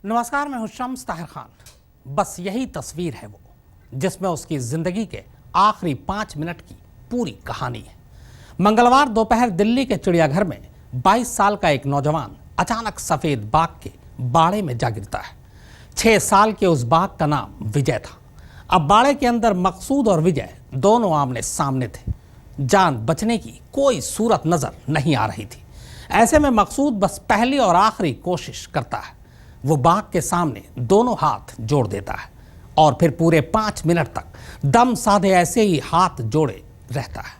नमस्कार, मैं हूं शम्स ताहिर खान। बस यही तस्वीर है वो जिसमें उसकी जिंदगी के आखिरी 5 मिनट की पूरी कहानी है। मंगलवार दोपहर दिल्ली के चिड़ियाघर में 22 साल का एक नौजवान अचानक सफेद बाघ के बाड़े में जा गिरता है। 6 साल के उस बाघ का नाम विजय था। अब बाड़े के अंदर मकसूद और विजय दोनों आमने सामने थे। जान बचने की कोई सूरत नजर नहीं आ रही थी। ऐसे में मकसूद बस पहली और आखिरी कोशिश करता है। वो बाघ के सामने दोनों हाथ जोड़ देता है और फिर पूरे 5 मिनट तक दम साधे ऐसे ही हाथ जोड़े रहता है।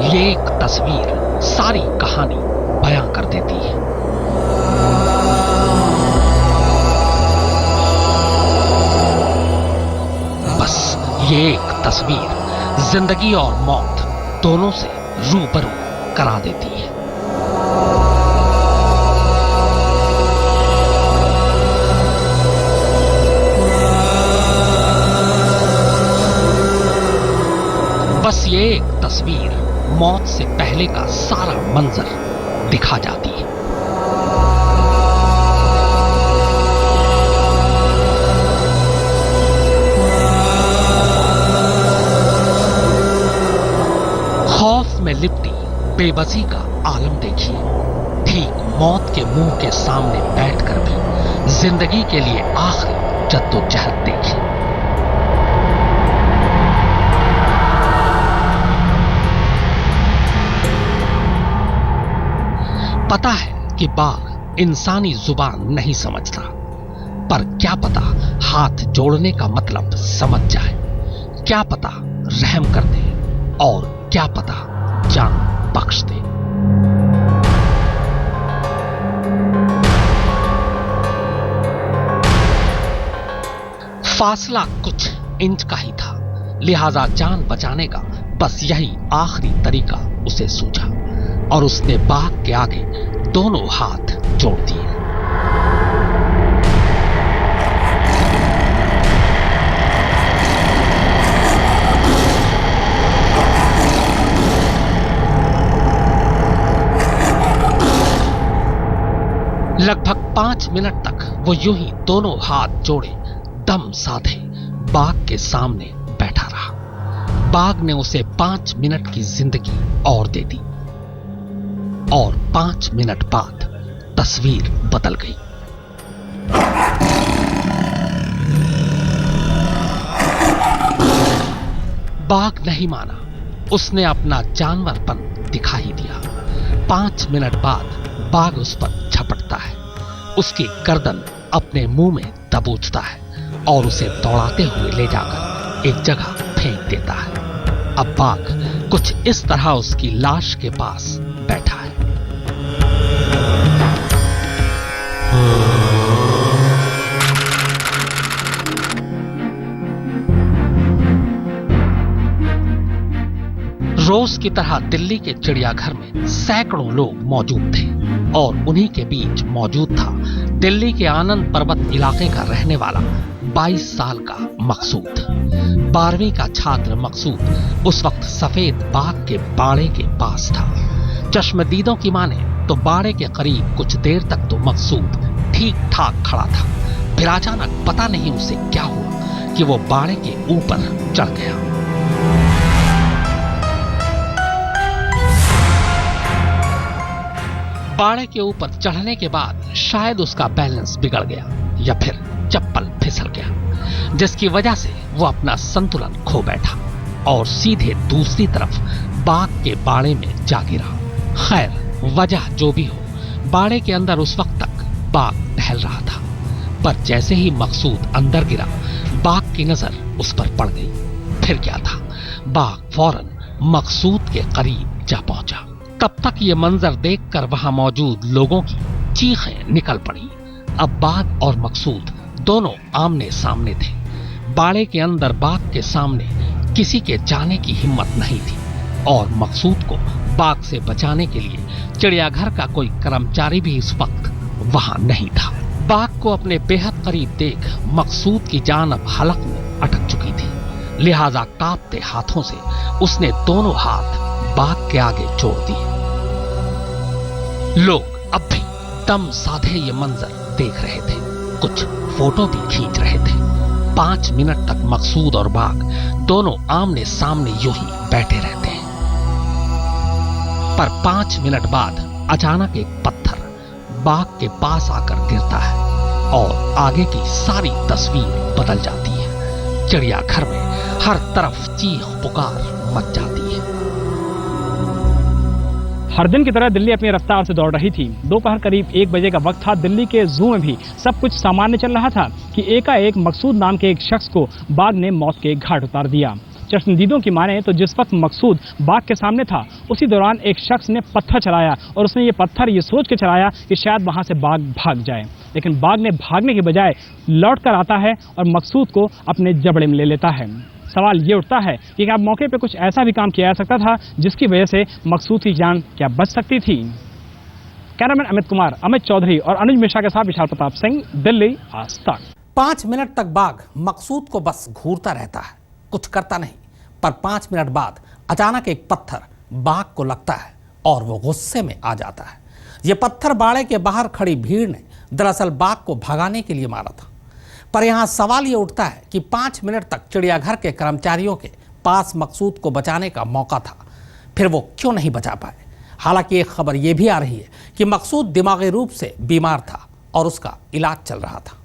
ये एक तस्वीर सारी कहानी बयां कर देती है। बस ये एक तस्वीर जिंदगी और मौत दोनों से रूबरू करा देती है। बस ये एक तस्वीर मौत से पहले का सारा मंजर दिखा जाती है। खौफ में लिपटी बेबसी का आलम देखिए। ठीक मौत के मुंह के सामने बैठकर भी जिंदगी के लिए आखिरी जद्दोजहद देखिए। पता है कि बाघ इंसानी जुबान नहीं समझता, पर क्या पता हाथ जोड़ने का मतलब समझ जाए। क्या पता रहम कर दे और क्या पता जान बख्श दे। फासला कुछ इंच का ही था, लिहाजा जान बचाने का बस यही आखिरी तरीका उसे सूझा और उसने बाघ के आगे दोनों हाथ जोड़ दिए। लगभग 5 मिनट तक वो यूं ही दोनों हाथ जोड़े दम साधे बाघ के सामने बैठा रहा। बाघ ने उसे 5 मिनट की जिंदगी और दे दी और 5 मिनट बाद तस्वीर बदल गई। बाघ नहीं माना, उसने अपना जानवरपन दिखा ही दिया। 5 मिनट बाद बाघ उस पर झपटता है, उसकी गर्दन अपने मुंह में दबोचता है और उसे दौड़ाते हुए ले जाकर एक जगह फेंक देता है। अब बाघ कुछ इस तरह उसकी लाश के पास बैठा है। रोज की तरह दिल्ली के चिड़ियाघर में सैकड़ों लोग मौजूद थे और उन्हीं के बीच मौजूद था दिल्ली के आनंद पर्वत इलाके का रहने वाला 22 साल का मकसूद। 12वीं का छात्र मकसूद उस वक्त सफेद बाघ के बाड़े के पास था। चश्मदीदों की माने तो बाड़े के करीब कुछ देर तक तो मकसूद ठीक ठाक खड़ा था, फिर अचानक पता नहीं उसे क्या हुआ कि वो बाड़े के ऊपर चढ़ गया। बाड़े के ऊपर चढ़ने के बाद शायद उसका बैलेंस बिगड़ गया या फिर चप्पल फिसल गया, जिसकी वजह से वो अपना संतुलन खो बैठा और सीधे दूसरी तरफ बाघ के बाड़े में जा गिरा। खैर वजह जो भी हो, बाड़े के अंदर उस वक्त तक बाघ टहल रहा था, पर जैसे ही मकसूद अंदर गिरा बाघ की नजर उस पर पड़ गई। फिर क्या था, बाघ फौरन मकसूद के करीब जा पहुंचा। तब तक ये मंजर देखकर वहां मौजूद लोगों की चीखें निकल पड़ी। अब बाघ और मकसूद दोनों आमने सामने थे। बाड़े के अंदर बाघ के सामने किसी के जाने की हिम्मत नहीं थी और मकसूद को बाघ से बचाने के लिए चिड़ियाघर का कोई कर्मचारी भी इस वक्त वहां नहीं था। बाघ को अपने बेहद करीब देख मकसूद की जान अब हलक में अटक चुकी थी, लिहाजा कांपते हाथों से उसने दोनों हाथ बाघ के आगे जोड़ दिए। लोग अब भी दम साधे ये मंजर देख रहे थे, कुछ फोटो भी खींच रहे थे। 5 मिनट तक मकसूद और बाघ दोनों आमने सामने यूं ही बैठे रहते हैं। पर 5 मिनट बाद अचानक एक पत्थर बाघ के पास आकर गिरता है और आगे की सारी तस्वीर बदल जाती है। चिड़ियाघर में हर तरफ चीख पुकार मच जाती है। हर दिन की तरह दिल्ली अपनी रफ्तार से दौड़ रही थी। दोपहर करीब 1 बजे का वक्त था। दिल्ली के जू में भी सब कुछ सामान्य चल रहा था कि एकाएक मकसूद नाम के एक शख्स को बाघ ने मौत के घाट उतार दिया। चश्मदीदों की माने तो जिस वक्त मकसूद बाघ के सामने था उसी दौरान एक शख्स ने पत्थर चलाया और उसने ये पत्थर ये सोच के चलाया कि शायद वहां से बाघ भाग जाए, लेकिन बाघ ने भागने के बजाय लौट कर आता है और मकसूद को अपने जबड़े में ले लेता है। सवाल ये उठता है कि क्या मौके पे कुछ ऐसा भी काम किया जा सकता था जिसकी वजह से मकसूद की जान क्या बच सकती थी। कैमरामैन अमित कुमार, अमित चौधरी और अनुज मिश्रा के साथ विशाल प्रताप सिंह, दिल्ली, आज तक। 5 मिनट तक बाघ मकसूद को बस घूरता रहता है, कुछ करता नहीं। पर 5 मिनट बाद अचानक एक पत्थर बाघ को लगता है और वो गुस्से में आ जाता है। ये पत्थर बाड़े के बाहर खड़ी भीड़ ने दरअसल बाघ को भगाने के लिए मारा था। पर यहां सवाल ये उठता है कि 5 मिनट तक चिड़ियाघर के कर्मचारियों के पास मकसूद को बचाने का मौका था, फिर वो क्यों नहीं बचा पाए। हालांकि एक खबर यह भी आ रही है कि मकसूद दिमागी रूप से बीमार था और उसका इलाज चल रहा था।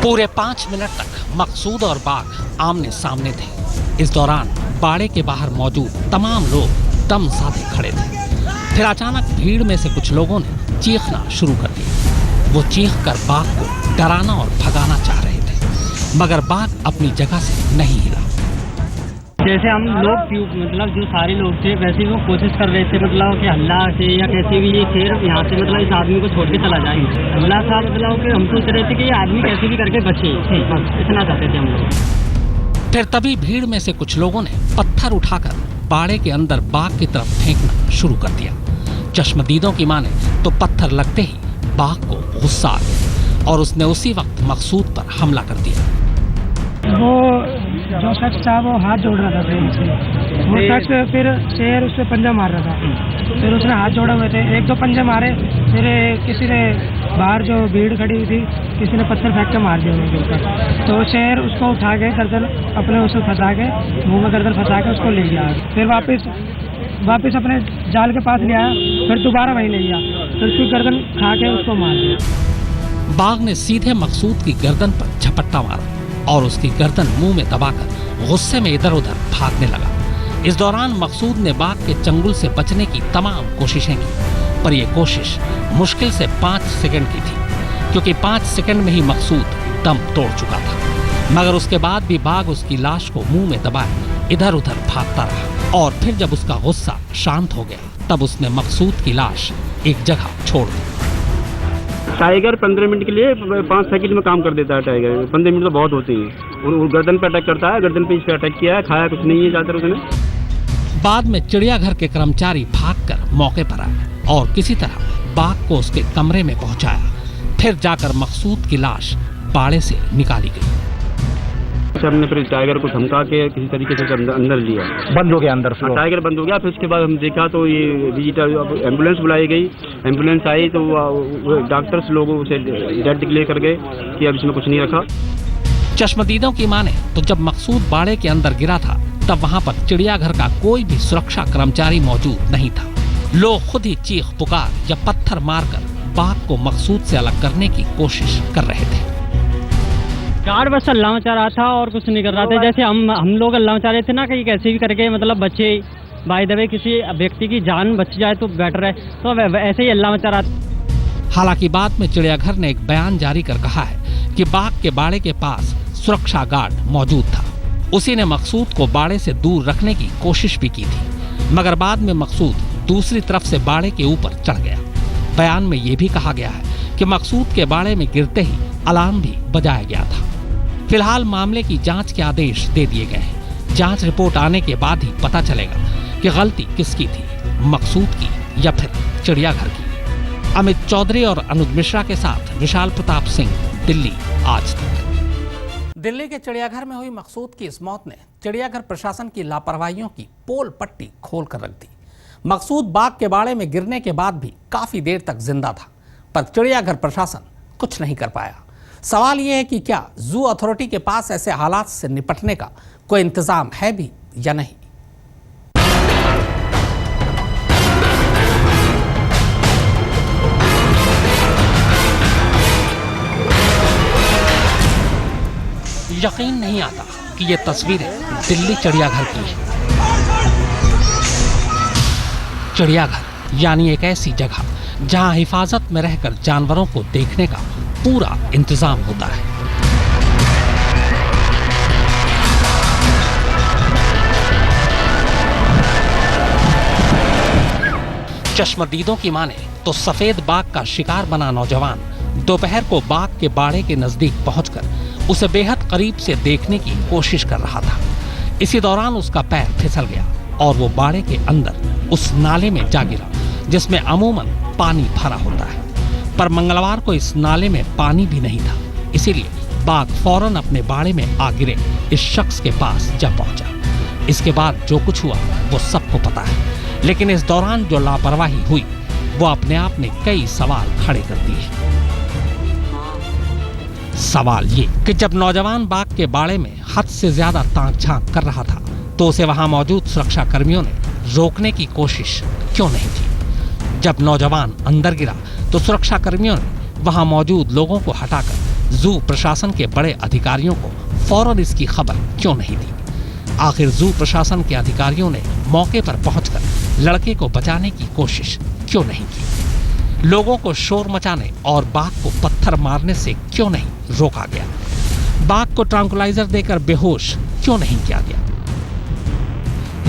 पूरे 5 मिनट तक मकसूद और बाघ आमने सामने थे। इस दौरान बाड़े के बाहर मौजूद तमाम लोग दम साधे खड़े थे। फिर अचानक भीड़ में से कुछ लोगों ने चीखना शुरू कर दिया। वो चीख कर बाघ को डराना और भगाना चाह रहे थे, मगर बाघ अपनी जगह से नहीं हिला। जैसे हम लोग मतलब जो सारे लोग थे वैसे वो कोशिश कर रहे थे मतलब कि हल्ला से या कैसे भी ये शेर यहाँ से मतलब इस आदमी को छोड़ के चला जाए। हल्ला था मतलब कि हम सोच रहे थे कि ये आदमी कैसे भी करके बचे, इतना चाहते थे हम लोग। फिर तभी भीड़ में से कुछ लोगों ने पत्थर उठाकर बाड़े के अंदर बाघ की तरफ फेंकना शुरू कर दिया। चश्मदीदों की माने तो पत्थर लगते ही बाघ को गुस्सा आ गया और उसने उसी वक्त मकसूद पर हमला कर दिया। वो जो शख्स था वो हाथ जोड़ रहा था शेर से, वो शख्स फिर शेर उससे पंजा मार रहा था, फिर उसने हाथ जोड़े हुए थे, 1-2 पंजे मारे, फिर किसी ने बाहर जो भीड़ खड़ी हुई थी किसी ने पत्थर फेंक के मार दिया उनके ऊपर। तो शेर उसको उठा के गर्दन अपने उसे फंसा के मुंह में गर्दन फंसा के उसको ले गया। फिर वापस अपने जाल के पास ले आया, फिर दोबारा वहीं ले गया, फिर उसकी गर्दन खा के उसको मार दिया। बाघ ने सीधे मकसूद की गर्दन पर झपट्टा मारा और उसकी गर्दन मुंह में दबाकर गुस्से में इधर उधर भागने लगा। इस दौरान मकसूद ने बाघ के चंगुल से बचने की तमाम कोशिशें की, पर यह कोशिश मुश्किल से 5 सेकंड की थी, क्योंकि 5 सेकंड में ही मकसूद दम तोड़ चुका था। मगर उसके बाद भी बाघ उसकी लाश को मुंह में दबाए इधर उधर भागता रहा और फिर जब उसका गुस्सा शांत हो गया तब उसने मकसूद की लाश एक जगह छोड़ दी। टाइगर 15 मिनट के लिए 5 सेकंड में काम कर देता है। टाइगर 15 मिनट तो बहुत होते हैं। और गर्दन पे अटैक करता है, गर्दन पे इस पे अटैक किया है, खाया कुछ नहीं है ज़्यादातर उसने। बाद में चिड़ियाघर के कर्मचारी भागकर मौके पर आए और किसी तरह बाघ को उसके कमरे में पहुंचाया। फिर जाकर मकसूद की लाश बाड़े से निकाली गई। हमने फिर टाइगर को धमका के किसी तरीके से अंदर लिया, बंद हो गया अंदर। टाइगर बंद हो गया। फिर उसके बाद हम देखा तो ये विजिटर एम्बुलेंस बुलाई गई। एम्बुलेंस आई तो डॉक्टर्स लोग उसे डेड डिक्लेयर कर गए कि अब इसमें कुछ नहीं रखा। चश्मदीदों की माने तो जब मकसूद बाड़े के अंदर गिरा था तब वहां पर चिड़ियाघर का कोई भी सुरक्षा कर्मचारी मौजूद नहीं था। लोग खुद ही चीख पुकार या पत्थर मारकर बाघ को मकसूद से अलग करने की कोशिश कर रहे थे। गार्ड बस अल्लाह मचा रहा था और कुछ नहीं कर रहा था। जैसे हम लोग अल्लाह मचा रहे थे ना कि कैसे भी करके मतलब बच्चे बाय द वे किसी व्यक्ति की जान बच जाए तो बेटर है, तो ऐसे ही अल्लाह मचा रहा था। हालांकि बाद में चिड़ियाघर ने एक बयान जारी कर कहा है कि बाघ के बाड़े के पास सुरक्षा गार्ड मौजूद था। उसी ने मकसूद को बाड़े से दूर रखने की कोशिश भी की थी, मगर बाद में मकसूद दूसरी तरफ से बाड़े के ऊपर चढ़ गया। बयान में यह भी कहा गया है कि मकसूद के बाड़े में गिरते ही अलार्म भी बजाया गया था। फिलहाल मामले की जांच के आदेश दे दिए गए हैं। जांच रिपोर्ट आने के बाद ही पता चलेगा कि गलती किसकी थी, मकसूद की या फिर चिड़ियाघर की। अमित चौधरी और अनुज मिश्रा के साथ विशाल प्रताप सिंह, दिल्ली आज तक। दिल्ली के चिड़ियाघर में हुई मकसूद की इस मौत ने चिड़ियाघर प्रशासन की लापरवाहियों की पोल पट्टी खोल कर रख दी। मकसूद बाघ के बाड़े में गिरने के बाद भी काफी देर तक जिंदा था, पर चिड़ियाघर प्रशासन कुछ नहीं कर पाया। सवाल यह है कि क्या जू अथॉरिटी के पास ऐसे हालात से निपटने का कोई इंतजाम है भी या नहीं। यकीन नहीं आता कि ये तस्वीरें दिल्ली चिड़ियाघर की हैं। चिड़ियाघर यानी एक ऐसी जगह जहां हिफाजत में रहकर जानवरों को देखने का पूरा इंतजाम होता है। चश्मदीदों की माने तो सफेद बाघ का शिकार बना नौजवान दोपहर को बाघ के बाड़े के नजदीक पहुंचकर उसे बेहद करीब से देखने की कोशिश कर रहा था। इसी दौरान उसका पैर फिसल गया और वो बाड़े के अंदर उस नाले में जा गिरा जिसमें अमूमन पानी भरा होता है। पर मंगलवार को इस नाले में पानी भी नहीं था, इसीलिए बाघ फौरन अपने बाड़े में आ गिरे इस शख्स के पास जा पहुंचा। इसके बाद जो कुछ हुआ वो सबको पता है, लेकिन इस दौरान जो लापरवाही हुई वो अपने आप में कई सवाल खड़े कर दिए। सवाल ये कि जब नौजवान बाघ के बाड़े में हद से ज्यादा ताक झांक कर रहा था तो उसे वहां मौजूद सुरक्षा कर्मियों ने रोकने की कोशिश क्यों नहीं की। जब नौजवान अंदर गिरा तो सुरक्षा कर्मियों ने वहां मौजूद लोगों को हटाकर जू प्रशासन के बड़े अधिकारियों को फौरन इसकी खबर क्यों नहीं दी। आखिर जू प्रशासन के अधिकारियों ने मौके पर पहुंचकर लड़के को बचाने की कोशिश क्यों नहीं की। लोगों को शोर मचाने और बाघ को पत्थर मारने से क्यों नहीं रोका गया। बाघ को ट्रैंकुलाइजर देकर बेहोश क्यों नहीं किया गया।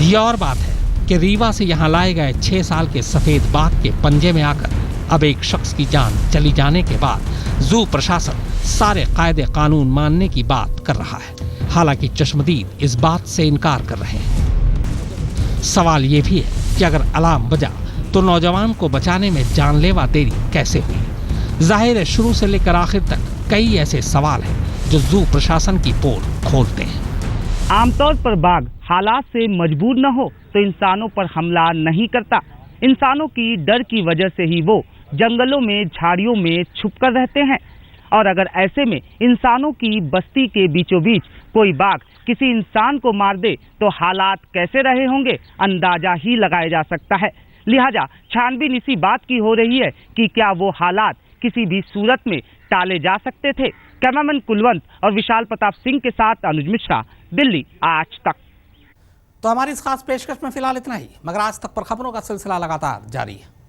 ये और बात है कि रीवा से यहाँ लाए गए 6 साल के सफेद बाघ के पंजे में आकर अब एक शख्स की जान चली जाने के बाद जू प्रशासन सारे कायदे कानून मानने की बात कर रहा है। हालांकि चश्मदीद इस बात से इनकार कर रहे हैं। सवाल ये भी है कि अगर अलार्म बजा तो नौजवान को बचाने में जानलेवा देरी कैसे हुई। जाहिर है शुरू से लेकर आखिर तक कई ऐसे सवाल हैं जो जू प्रशासन की पोल खोलते हैं। आमतौर पर बाघ हालात से मजबूर न हो तो इंसानों पर हमला नहीं करता। इंसानों की डर की वजह से ही वो जंगलों में, झाड़ियों में छुपकर रहते हैं। और अगर ऐसे में इंसानों की बस्ती के बीचों बीच कोई बाघ किसी इंसान को मार दे तो हालात कैसे रहे होंगे अंदाजा ही लगाया जा सकता है। लिहाजा छानबीन इसी बात की हो रही है कि क्या वो हालात किसी भी सूरत में टाले जा सकते थे। कैमरामैन कुलवंत और विशाल प्रताप सिंह के साथ अनुज मिश्रा, दिल्ली आज तक। तो हमारी इस खास पेशकश में फिलहाल इतना ही, मगर आज तक पर खबरों का सिलसिला लगातार जारी है।